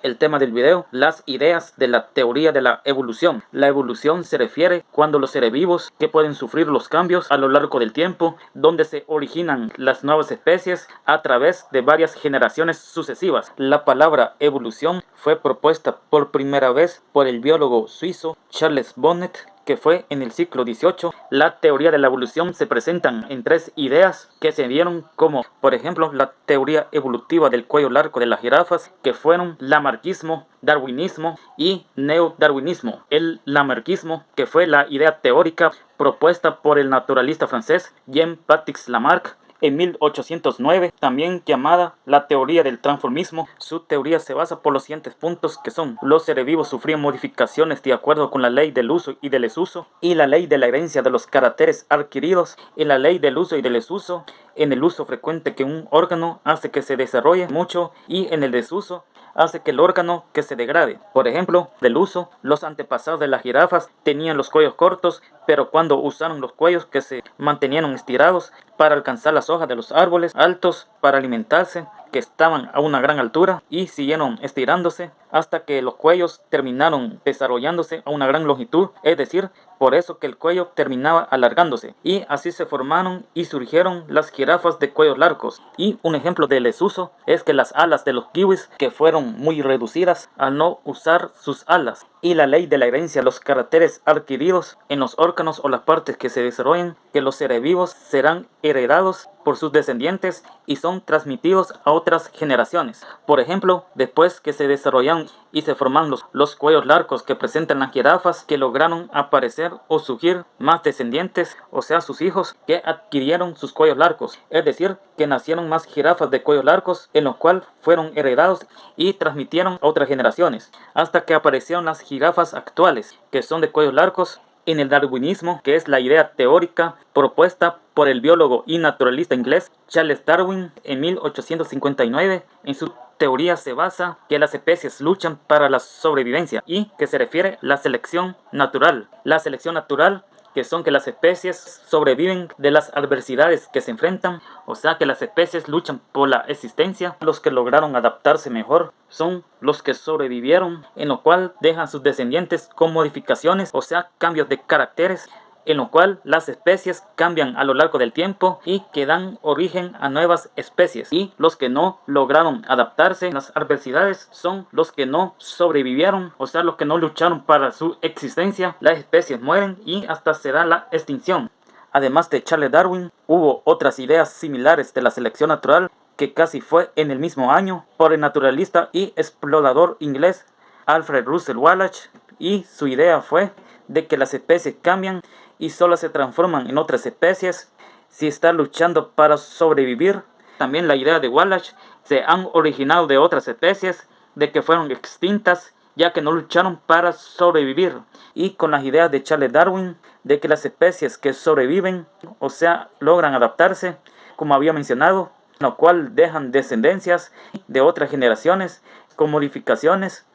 El tema del video, las ideas de la teoría de la evolución. La evolución se refiere cuando los seres vivos que pueden sufrir los cambios a lo largo del tiempo, donde se originan las nuevas especies a través de varias generaciones sucesivas. La palabra evolución fue propuesta por primera vez por el biólogo suizo Charles Bonnet, que fue en el siglo XVIII. La teoría de la evolución se presentan en tres ideas que se dieron como, por ejemplo, la teoría evolutiva del cuello largo de las jirafas, que fueron lamarckismo, darwinismo y neodarwinismo. El lamarckismo, que fue la idea teórica propuesta por el naturalista francés Jean-Baptiste Lamarck en 1809, también llamada la teoría del transformismo. Su teoría se basa por los siguientes puntos, que son: los seres vivos sufrían modificaciones de acuerdo con la ley del uso y del desuso, y la ley de la herencia de los caracteres adquiridos. En la ley del uso y del desuso, en el uso frecuente que un órgano hace que se desarrolle mucho, y en el desuso hace que el órgano que se degrade. Por ejemplo, del uso, los antepasados de las jirafas tenían los cuellos cortos, pero cuando usaron los cuellos que se mantenían estirados para alcanzar las hojas de los árboles altos para alimentarse, que estaban a una gran altura, y siguieron estirándose hasta que los cuellos terminaron desarrollándose a una gran longitud, es decir, por eso que el cuello terminaba alargándose, y así se formaron y surgieron las jirafas de cuellos largos. Y un ejemplo del desuso es que las alas de los kiwis, que fueron muy reducidas al no usar sus alas, y la ley de la herencia, los caracteres adquiridos en los órganos o las partes que se desarrollen, que los seres vivos serán heredados por sus descendientes y son transmitidos a otras generaciones. Por ejemplo, después que se desarrollan y se forman los cuellos largos que presentan las jirafas, que lograron aparecer o surgir más descendientes, o sea, sus hijos, que adquirieron sus cuellos largos. Es decir, que nacieron más jirafas de cuellos largos, en los cuales fueron heredados y transmitieron a otras generaciones, hasta que aparecieron las jirafas actuales, que son de cuellos largos. En el darwinismo, que es la idea teórica propuesta por el biólogo y naturalista inglés Charles Darwin en 1859, en su teoría se basa que las especies luchan para la sobrevivencia y que se refiere a la selección natural. La selección natural, que son que las especies sobreviven de las adversidades que se enfrentan, o sea que las especies luchan por la existencia. Los que lograron adaptarse mejor son los que sobrevivieron, en lo cual dejan sus descendientes con modificaciones, o sea cambios de caracteres, en lo cual las especies cambian a lo largo del tiempo y que dan origen a nuevas especies. Y los que no lograron adaptarse a las adversidades son los que no sobrevivieron, o sea, los que no lucharon para su existencia. Las especies mueren y hasta se da la extinción. Además de Charles Darwin, hubo otras ideas similares de la selección natural, que casi fue en el mismo año por el naturalista y explorador inglés Alfred Russel Wallace, y su idea fue de que las especies cambian y solo se transforman en otras especies si están luchando para sobrevivir. También la idea de Wallace se han originado de otras especies de que fueron extintas ya que no lucharon para sobrevivir, y con las ideas de Charles Darwin de que las especies que sobreviven, o sea, logran adaptarse, como había mencionado, lo cual dejan descendencias de otras generaciones con modificaciones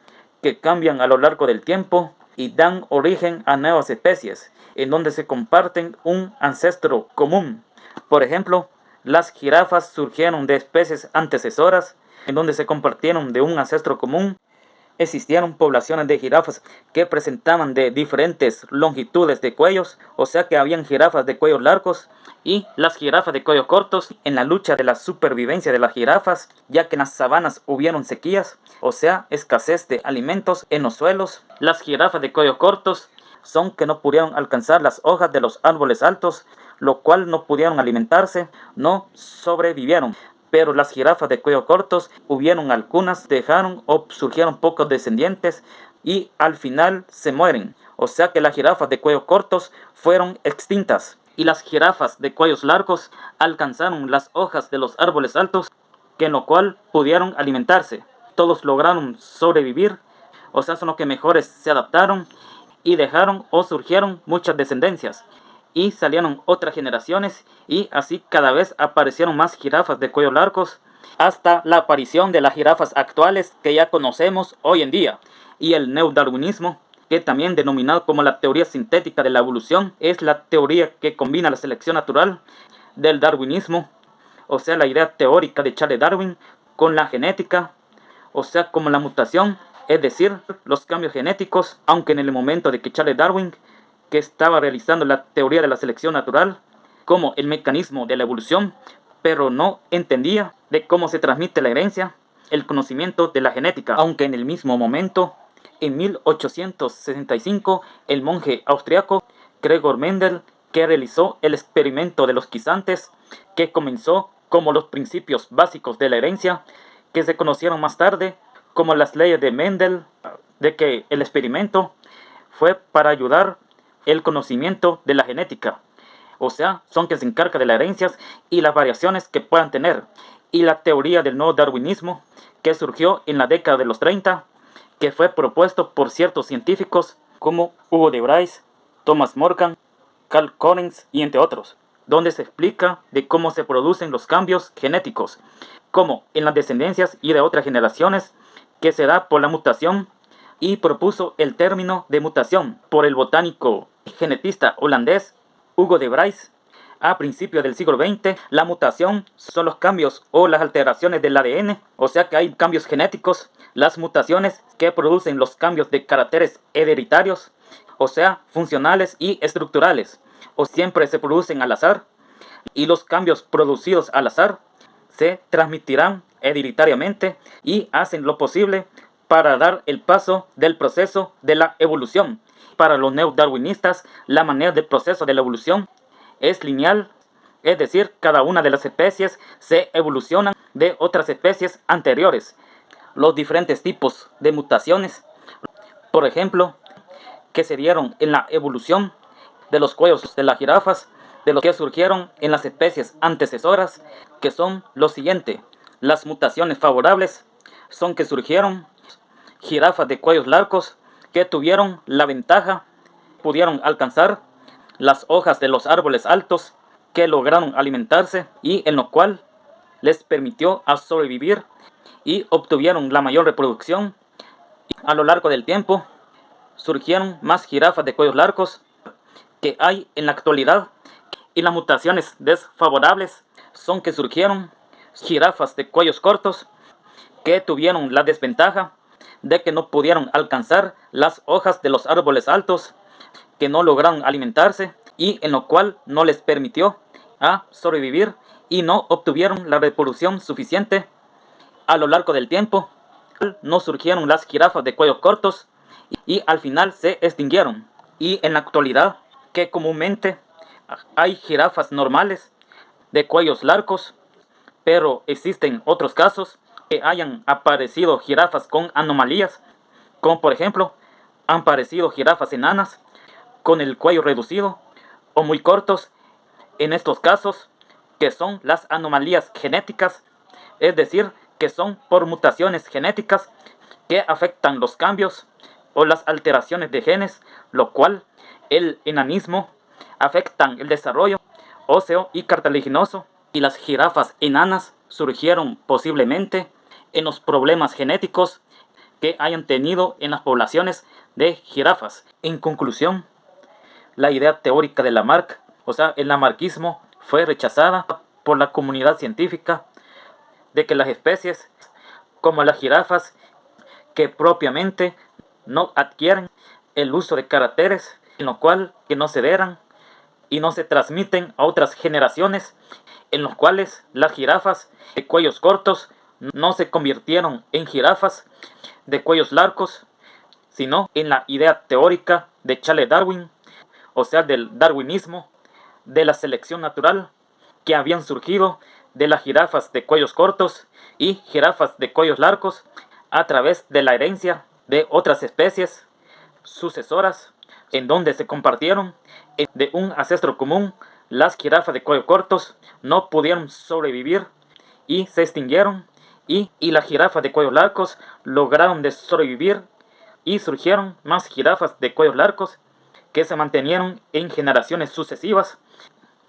que cambian a lo largo del tiempo y dan origen a nuevas especies, en donde se comparten un ancestro común. Por ejemplo, las jirafas surgieron de especies antecesoras, en donde se compartieron de un ancestro común. Existieron poblaciones de jirafas que presentaban de diferentes longitudes de cuellos, o sea que habían jirafas de cuellos largos y las jirafas de cuellos cortos. En la lucha de la supervivencia de las jirafas, ya que en las sabanas hubieron sequías, o sea, escasez de alimentos en los suelos, las jirafas de cuellos cortos son que no pudieron alcanzar las hojas de los árboles altos, lo cual no pudieron alimentarse, no sobrevivieron. Pero las jirafas de cuello cortos, hubieron algunas, dejaron o surgieron pocos descendientes y al final se mueren. O sea que las jirafas de cuello cortos fueron extintas. Y las jirafas de cuellos largos alcanzaron las hojas de los árboles altos, que en lo cual pudieron alimentarse. Todos lograron sobrevivir, o sea, son los que mejores se adaptaron y dejaron o surgieron muchas descendencias. Y salieron otras generaciones y así cada vez aparecieron más jirafas de cuello largos hasta la aparición de las jirafas actuales que ya conocemos hoy en día. Y el neodarwinismo, que también denominado como la teoría sintética de la evolución, es la teoría que combina la selección natural del darwinismo, o sea la idea teórica de Charles Darwin, con la genética, o sea, como la mutación, es decir, los cambios genéticos, aunque en el momento de que Charles Darwin, que estaba realizando la teoría de la selección natural, como el mecanismo de la evolución, pero no entendía de cómo se transmite la herencia, el conocimiento de la genética, aunque en el mismo momento, en 1865, el monje austriaco Gregor Mendel, que realizó el experimento de los guisantes, que comenzó como los principios básicos de la herencia, que se conocieron más tarde como las leyes de Mendel, de que el experimento fue para ayudar el conocimiento de la genética, o sea, son que se encarga de las herencias y las variaciones que puedan tener, y la teoría del nuevo darwinismo, que surgió en la década de los 30, que fue propuesto por ciertos científicos como Hugo de Vries, Thomas Morgan, Carl Collins y entre otros, donde se explica de cómo se producen los cambios genéticos, como en las descendencias y de otras generaciones, que se da por la mutación, y propuso el término de mutación por el botánico genetista holandés Hugo de Vries. A principios del siglo XX, la mutación son los cambios o las alteraciones del ADN, o sea que hay cambios genéticos, las mutaciones que producen los cambios de caracteres hereditarios, o sea, funcionales y estructurales, o siempre se producen al azar, y los cambios producidos al azar se transmitirán hereditariamente y hacen lo posible para dar el paso del proceso de la evolución. Para los neodarwinistas, la manera del proceso de la evolución es lineal, es decir, cada una de las especies se evolucionan de otras especies anteriores. Los diferentes tipos de mutaciones, por ejemplo, que se dieron en la evolución de los cuellos de las jirafas, de los que surgieron en las especies antecesoras, que son lo siguiente. Las mutaciones favorables son que surgieron jirafas de cuellos largos que tuvieron la ventaja, pudieron alcanzar las hojas de los árboles altos, que lograron alimentarse y en lo cual les permitió a sobrevivir y obtuvieron la mayor reproducción. A lo largo del tiempo surgieron más jirafas de cuellos largos que hay en la actualidad, y las mutaciones desfavorables son que surgieron jirafas de cuellos cortos que tuvieron la desventaja de que no pudieron alcanzar las hojas de los árboles altos, que no lograron alimentarse y en lo cual no les permitió a sobrevivir y no obtuvieron la reproducción suficiente. A lo largo del tiempo no surgieron las jirafas de cuellos cortos y al final se extinguieron, y en la actualidad que comúnmente hay jirafas normales de cuellos largos, pero existen otros casos que hayan aparecido jirafas con anomalías, como por ejemplo han aparecido jirafas enanas con el cuello reducido o muy cortos. En estos casos, que son las anomalías genéticas, es decir, que son por mutaciones genéticas que afectan los cambios o las alteraciones de genes, lo cual el enanismo afectan el desarrollo óseo y cartilaginoso, y las jirafas enanas surgieron posiblemente en los problemas genéticos que hayan tenido en las poblaciones de jirafas. En conclusión, la idea teórica de Lamarck, o sea, el lamarckismo, fue rechazada por la comunidad científica, de que las especies, como las jirafas, que propiamente no adquieren el uso de caracteres, en lo cual que no se heredan y no se transmiten a otras generaciones, en los cuales las jirafas de cuellos cortos no se convirtieron en jirafas de cuellos largos, sino en la idea teórica de Charles Darwin, o sea, del darwinismo, de la selección natural, que habían surgido de las jirafas de cuellos cortos y jirafas de cuellos largos a través de la herencia de otras especies sucesoras, en donde se compartieron de un ancestro común. Las jirafas de cuello cortos no pudieron sobrevivir y se extinguieron, y las jirafas de cuellos largos lograron de sobrevivir y surgieron más jirafas de cuellos largos que se mantenieron en generaciones sucesivas,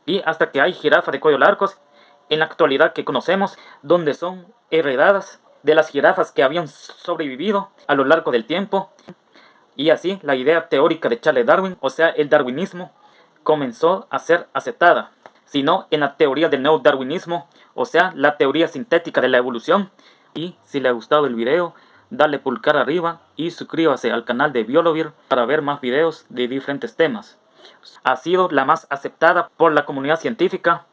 y hasta que hay jirafas de cuello largos en la actualidad que conocemos, donde son heredadas de las jirafas que habían sobrevivido a lo largo del tiempo. Y así la idea teórica de Charles Darwin, o sea, el darwinismo, comenzó a ser aceptada, sino en la teoría del neodarwinismo, o sea, la teoría sintética de la evolución, Y si le ha gustado el video, dale pulgar arriba y suscríbase al canal de Biolovir para ver más videos de diferentes temas. Ha sido la más aceptada por la comunidad científica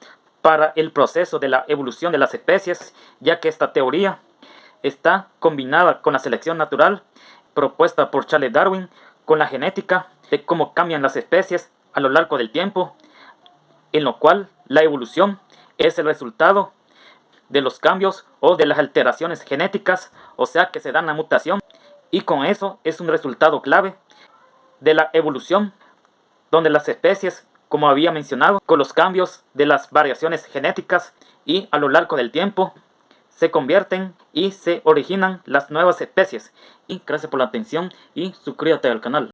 para el proceso de la evolución de las especies, ya que esta teoría está combinada con la selección natural propuesta por Charles Darwin, con la genética de cómo cambian las especies a lo largo del tiempo, en lo cual la evolución es el resultado de los cambios o de las alteraciones genéticas, o sea que se dan la mutación, y con eso es un resultado clave de la evolución, donde las especies, como había mencionado, con los cambios de las variaciones genéticas y a lo largo del tiempo, se convierten y se originan las nuevas especies. Y gracias por la atención y suscríbete al canal.